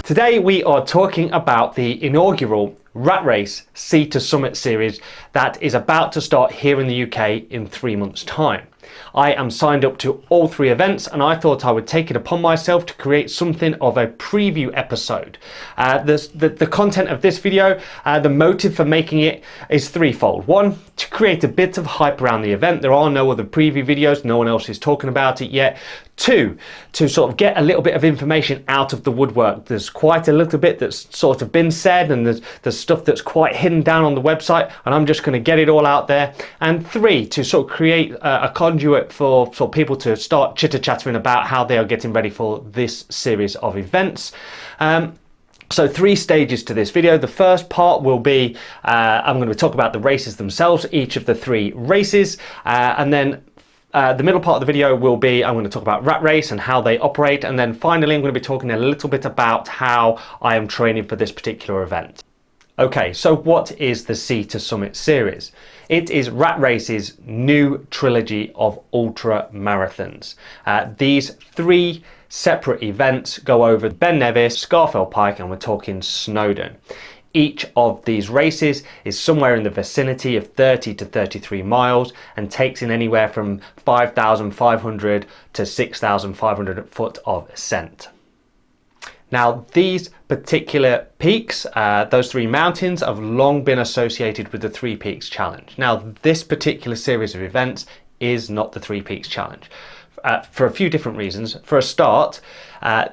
Today we are talking about the inaugural Ratrace Sea to Summit series that is about to start here in the UK in 3 months' time. I am signed up to all 3 events and I thought I would take it upon myself to create something of a preview episode. The content of this video, the motive for making it is threefold. One, to create a bit of hype around the event. There are no other preview videos, no one else is talking about it yet. 2, to sort of get a little bit of information out of the woodwork. There's quite a little bit that's sort of been said and there's stuff that's quite hidden down on the website, and I'm just going to get it all out there. And 3, to sort of create a conduit for people to start chitter-chattering about how they are getting ready for this series of events. So 3 stages to this video. The first part will be, I'm going to talk about the races themselves, each of the 3 races, and then the middle part of the video will be, I'm going to talk about Ratrace and how they operate, and then finally I'm going to be talking a little bit about how I am training for this particular event. Okay, so what is the Sea to Summit series? It is Ratrace's new trilogy of ultra marathons. These 3 separate events go over Ben Nevis, Scafell Pike, and we're talking Snowdon. Each of these races is somewhere in the vicinity of 30 to 33 miles and takes in anywhere from 5,500 to 6,500 foot of ascent. Now, these particular peaks, those 3 mountains, have long been associated with the 3 Peaks Challenge. Now, this particular series of events is not the 3 Peaks Challenge for a few different reasons. For a start,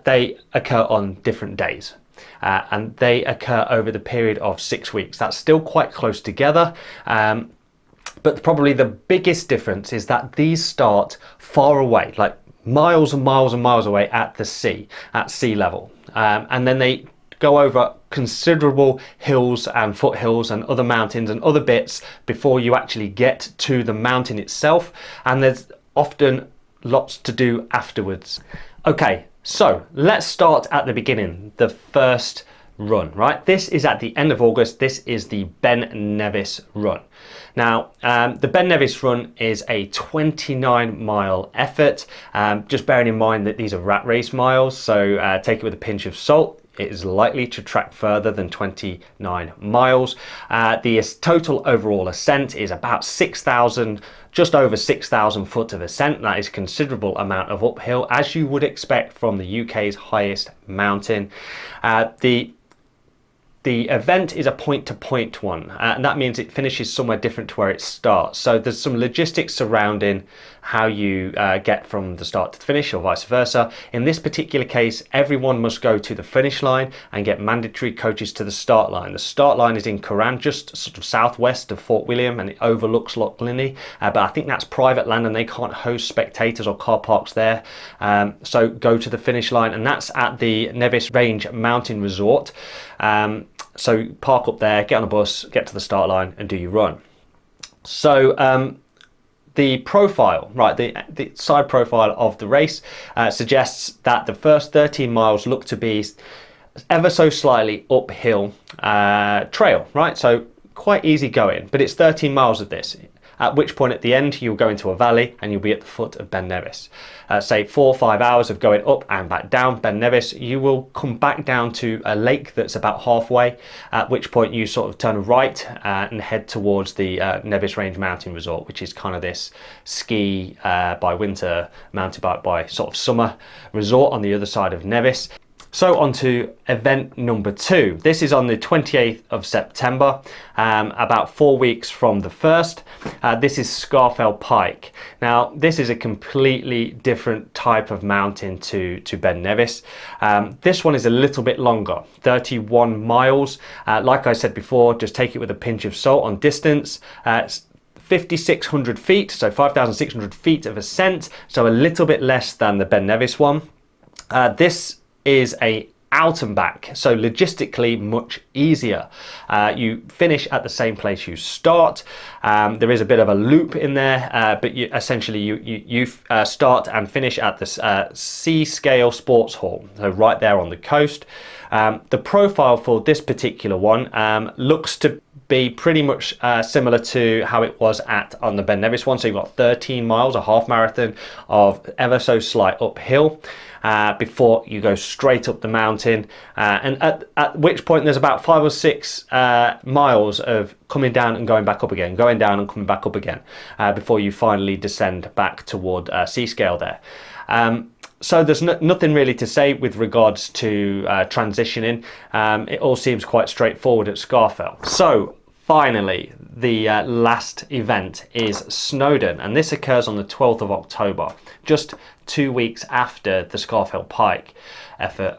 they occur on different days. And they occur over the period of 6 weeks. That's still quite close together, but probably the biggest difference is that these start far away, like miles and miles and miles away at the sea, at sea level, and then they go over considerable hills and foothills and other mountains and other bits before you actually get to the mountain itself, and there's often lots to do afterwards. Okay, so let's start at the beginning, the first run, right? This is at the end of August. This is the Ben Nevis run. Now, the Ben Nevis run is a 29-mile effort. Just bearing in mind that these are Ratrace miles, so take it with a pinch of salt. It is likely to track further than 29 miles. The total overall ascent is about 6,000, just over 6,000 foot of ascent. That is a considerable amount of uphill, as you would expect from the UK's highest mountain. The event is a point-to-point one, and that means it finishes somewhere different to where it starts. So there's some logistics surrounding how you get from the start to the finish, or vice versa. In this particular case, everyone must go to the finish line and get mandatory coaches to the start line. The start line is in Curran, just sort of southwest of Fort William, and it overlooks Loch Linney, but I think that's private land and they can't host spectators or car parks there. So go to the finish line, and that's at the Nevis Range Mountain Resort. So park up there, get on a bus, get to the start line and do your run. So the profile, right, the side profile of the race suggests that the first 13 miles look to be ever so slightly uphill trail, right? So quite easy going, but it's 13 miles of this. At which point at the end you'll go into a valley and you'll be at the foot of Ben Nevis. Say 4 or 5 hours of going up and back down Ben Nevis, you will come back down to a lake that's about halfway, at which point you sort of turn right and head towards the Nevis Range Mountain Resort, which is kind of this ski by winter, mountain bike by sort of summer resort on the other side of Nevis. So on to event number 2. This is on the 28th of September, about 4 weeks from the first. This is Scafell Pike. Now, this is a completely different type of mountain to Ben Nevis. This one is a little bit longer, 31 miles. Like I said before, just take it with a pinch of salt on distance. 5,600 feet, so 5,600 feet of ascent, so a little bit less than the Ben Nevis one. This is a out and back, so logistically much easier. You finish at the same place you start. There is a bit of a loop in there, but you start and finish at the Sea Scale Sports Hall, so right there on the coast. The profile for this particular one looks to be pretty much similar to how it was on the Ben Nevis one. So you've got 13 miles, a half marathon of ever so slight uphill before you go straight up the mountain, and at which point there's about 5 or 6 miles of coming down and going back up again, going down and coming back up again, before you finally descend back toward sea scale there. So there's nothing really to say with regards to transitioning. It all seems quite straightforward at Scafell. So finally, the last event is Snowdon, and this occurs on the 12th of October, just 2 weeks after the Scafell Pike effort.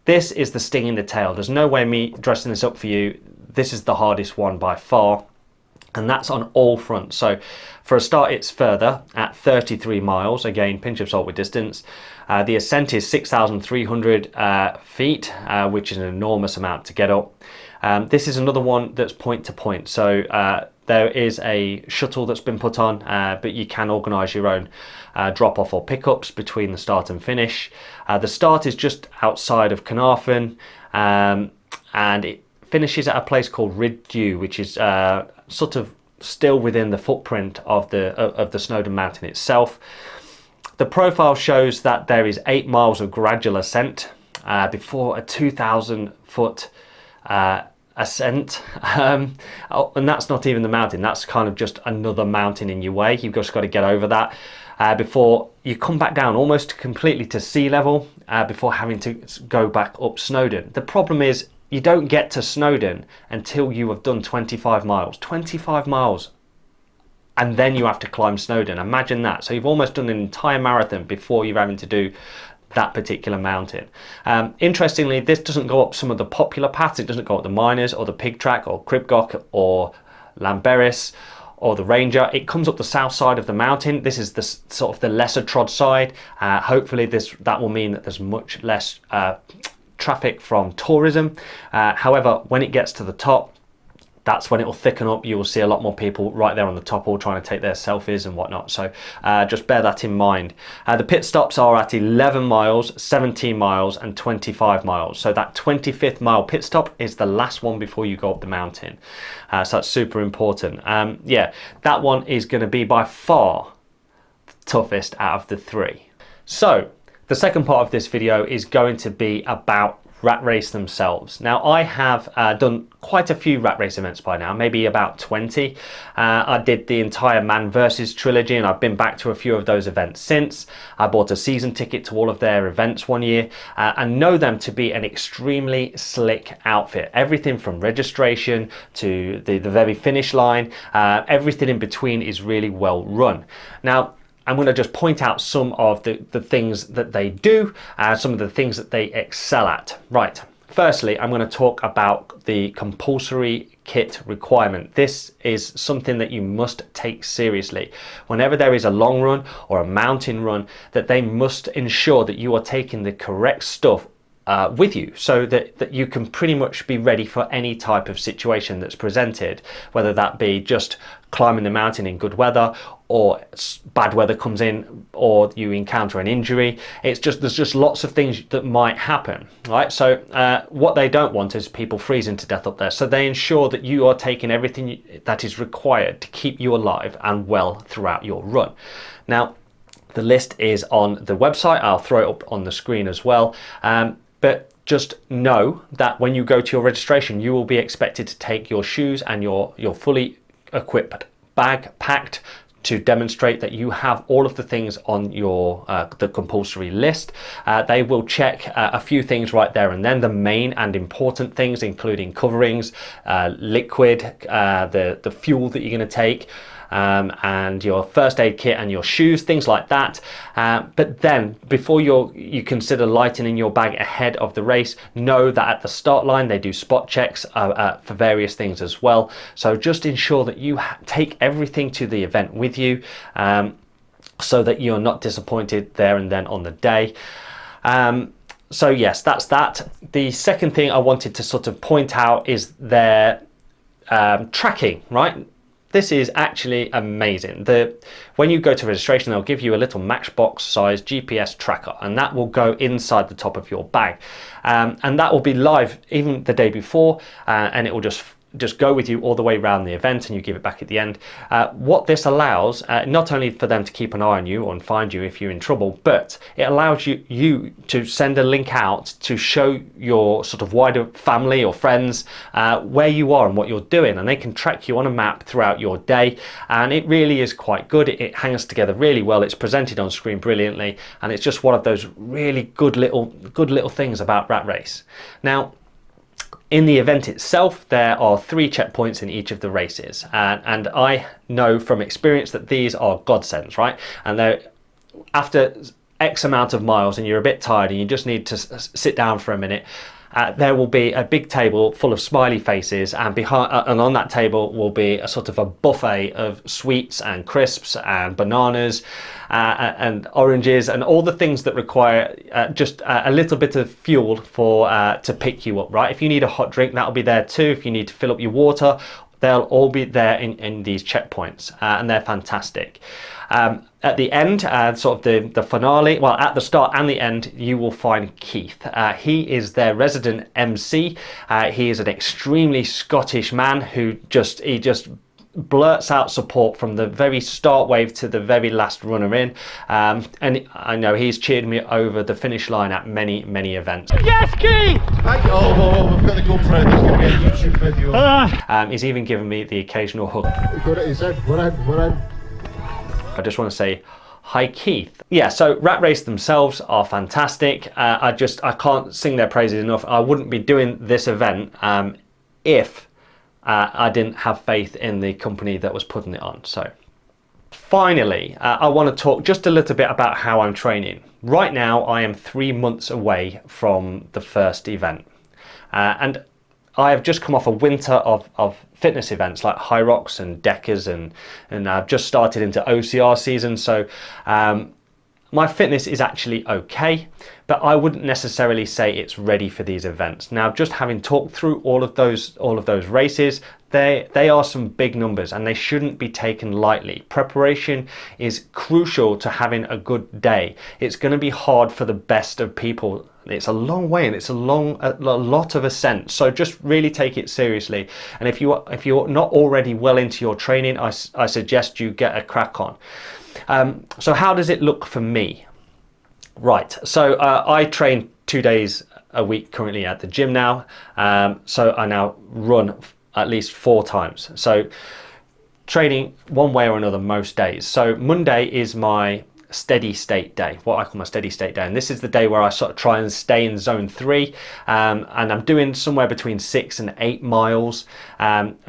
This is the sting in the tail. There's no way me dressing this up for you. This is the hardest one by far, and that's on all fronts. So for a start, it's further at 33 miles. Again, pinch of salt with distance. The ascent is 6,300 feet, which is an enormous amount to get up. This is another one that's point to point. So there is a shuttle that's been put on, but you can organise your own drop-off or pickups between the start and finish. The start is just outside of Carnarvon, and it finishes at a place called Riddew, which is sort of still within the footprint of the Snowdon Mountain itself. The profile shows that there is 8 miles of gradual ascent before a 2,000 foot ascent, and that's not even the mountain. That's kind of just another mountain in your way. You've just got to get over that before you come back down almost completely to sea level, before having to go back up Snowdon. The problem is you don't get to Snowdon until you have done 25 miles. 25 miles, and then you have to climb Snowdon. Imagine that. So you've almost done an entire marathon before you're having to do that particular mountain. Interestingly, this doesn't go up some of the popular paths. It doesn't go up the Miners or the Pig Track or Cribgoch or Lamberis or the Ranger. It comes up the south side of the mountain. This is the sort of the lesser trod side. Hopefully that will mean that there's much less traffic from tourism. However, when it gets to the top, that's when it will thicken up. You will see a lot more people right there on the top, all trying to take their selfies and whatnot. So just bear that in mind. The pit stops are at 11 miles, 17 miles and 25 miles. So that 25th mile pit stop is the last one before you go up the mountain. So that's super important. Yeah, that one is going to be by far the toughest out of the 3. So the second part of this video is going to be about Ratrace themselves. Now, I have done quite a few Ratrace events by now, maybe about 20. I did the entire Man vs trilogy, and I've been back to a few of those events since. I bought a season ticket to all of their events one year, and know them to be an extremely slick outfit. Everything from registration to the very finish line, everything in between is really well run. Now, I'm going to just point out some of the things that they do, some of the things that they excel at. Right, firstly, I'm going to talk about the compulsory kit requirement. This is something that you must take seriously. Whenever there is a long run or a mountain run, that they must ensure that you are taking the correct stuff with you, so that you can pretty much be ready for any type of situation that's presented, whether that be just climbing the mountain in good weather, or bad weather comes in, or you encounter an injury. There's just lots of things that might happen, right? So what they don't want is people freezing to death up there. So they ensure that you are taking everything that is required to keep you alive and well throughout your run. Now, the list is on the website. I'll throw it up on the screen as well. But just know that when you go to your registration, you will be expected to take your shoes and your fully equipped bag packed to demonstrate that you have all of the things on your the compulsory list. They will check a few things right there and then, the main and important things, including coverings, liquid, the fuel that you're going to take, and your first aid kit and your shoes, things like that. But then before you consider lightening your bag ahead of the race, know that at the start line they do spot checks for various things as well. So just ensure that you take everything to the event with you, so that you're not disappointed there and then on the day. So yes, that's that. The second thing I wanted to sort of point out is their tracking, right? This is actually amazing. When you go to registration, they'll give you a little matchbox size GPS tracker, and that will go inside the top of your bag. And that will be live even the day before, and it will just just go with you all the way around the event, and you give it back at the end. What this allows, not only for them to keep an eye on you and find you if you're in trouble, but it allows you to send a link out to show your sort of wider family or friends where you are and what you're doing, and they can track you on a map throughout your day. And it really is quite good. It hangs together really well. It's presented on screen brilliantly, and it's just one of those really good little things about Ratrace. Now, in the event itself, there are 3 checkpoints in each of the races, and I know from experience that these are godsends, right? And they're after X amount of miles and you're a bit tired and you just need to sit down for a minute, there will be a big table full of smiley faces, and on that table will be a sort of a buffet of sweets and crisps and bananas and oranges and all the things that require just a little bit of fuel for to pick you up, right? If you need a hot drink, that'll be there too. If you need to fill up your water, they'll all be there in these checkpoints, and they're fantastic. At the end, sort of the finale, well, at the start and the end, you will find Keith. He is their resident MC. He is an extremely Scottish man who just blurts out support from the very start wave to the very last runner in. And I know he's cheered me over the finish line at many events. Yes, Keith! Oh, we've got the GoPro. There's going to be a YouTube video. He's even given me the occasional hug. I just want to say hi, Keith. Yeah, so Ratrace themselves are fantastic. I can't sing their praises enough. I wouldn't be doing this event if I didn't have faith in the company that was putting it on. So finally, I want to talk just a little bit about how I'm training. Right now, I am 3 months away from the first event. And I have just come off a winter of fitness events like High Rocks and Deckers, and I've just started into OCR season. So my fitness is actually okay, but I wouldn't necessarily say it's ready for these events. Now, just having talked through all of those races, they are some big numbers and they shouldn't be taken lightly. Preparation is crucial to having a good day. It's going to be hard for the best of people. It's a long way and it's a lot of ascent. So just really take it seriously. And if you're not already well into your training, I suggest you get a crack on. So how does it look for me? Right, so I train 2 days a week currently at the gym now. So I now run at least 4 times. So training one way or another most days. So Monday is my steady state day, what I call my steady state day, and this is the day where I sort of try and stay in zone 3, and I'm doing somewhere between 6 and 8 miles,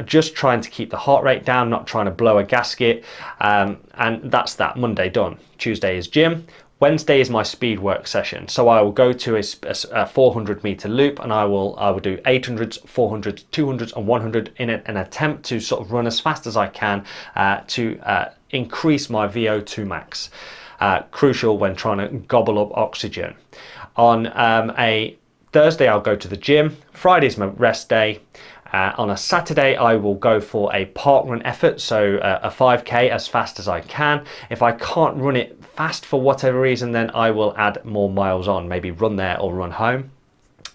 just trying to keep the heart rate down, not trying to blow a gasket, and that's that. Monday done. Tuesday is gym. Wednesday is my speed work session, so I will go to a 400 meter loop, and I will do 800s, 400s, 200s and 100 in an attempt to sort of run as fast as I can to increase my VO2 max. Crucial when trying to gobble up oxygen. On a Thursday, I'll go to the gym. Friday's my rest day. On a Saturday, I will go for a park run effort, so a 5k as fast as I can. If I can't run it fast for whatever reason, then I will add more miles on, maybe run there or run home.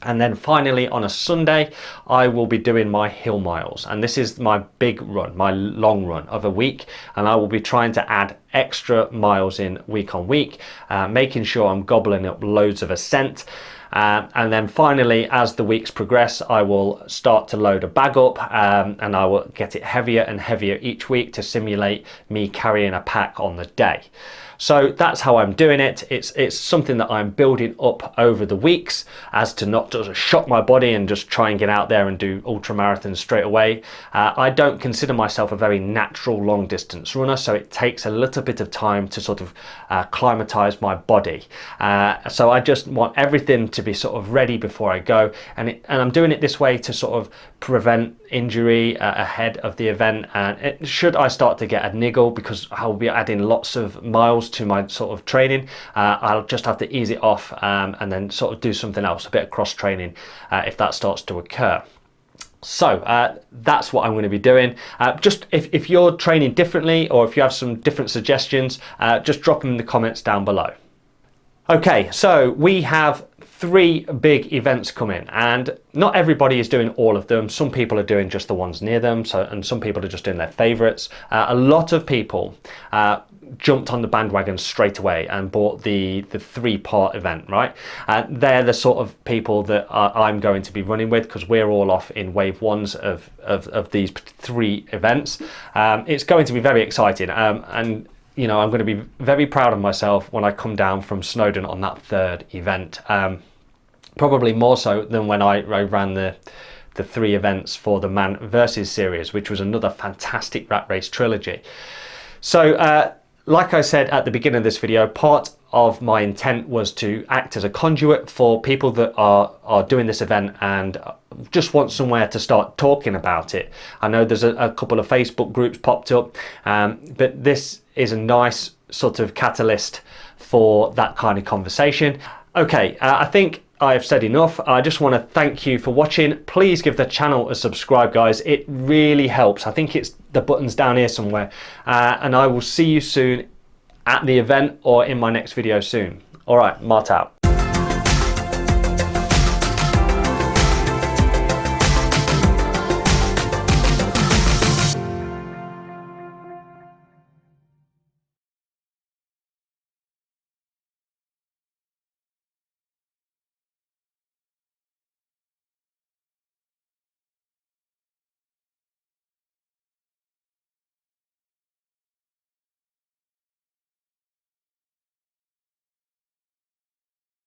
And then finally on a Sunday, I will be doing my hill miles, and this is my big run, my long run of a week, and I will be trying to add extra miles in week on week, making sure I'm gobbling up loads of ascent. And then finally, as the weeks progress, I will start to load a bag up, and I will get it heavier and heavier each week to simulate me carrying a pack on the day. So that's how I'm doing it. It's something that I'm building up over the weeks, as to not just shock my body and just try and get out there and do ultra marathons straight away. I don't consider myself a very natural long distance runner, so it takes a little bit of time to sort of acclimatize my body. So I just want everything to be sort of ready before I go, and I'm doing it this way to sort of prevent injury ahead of the event. And should I start to get a niggle, because I will be adding lots of miles to my sort of training, I'll just have to ease it off, and then sort of do something else, a bit of cross training, if that starts to occur. So that's what I'm going to be doing. Just if you're training differently, or if you have some different suggestions, just drop them in the comments down below. Okay, so we have 3 big events coming, and not everybody is doing all of them. Some people are doing just the ones near them, and some people are just doing their favorites. A lot of people jumped on the bandwagon straight away and bought the 3-part event, right? They're the sort of people that I'm going to be running with, because we're all off in wave 1s of these 3 events. It's going to be very exciting, and you know, I'm going to be very proud of myself when I come down from Snowdon on that 3rd event. Probably more so than when I ran the 3 events for the Man Versus series, which was another fantastic Rat Race trilogy. So like I said at the beginning of this video, part of my intent was to act as a conduit for people that are doing this event and just want somewhere to start talking about it. I know there's a couple of Facebook groups popped up, but this is a nice sort of catalyst for that kind of conversation. Okay, I think I've said enough. I just want to thank you for watching. Please give the channel a subscribe, guys. It really helps. I think it's the button's down here somewhere. And I will see you soon at the event or in my next video soon. All right, Mart out.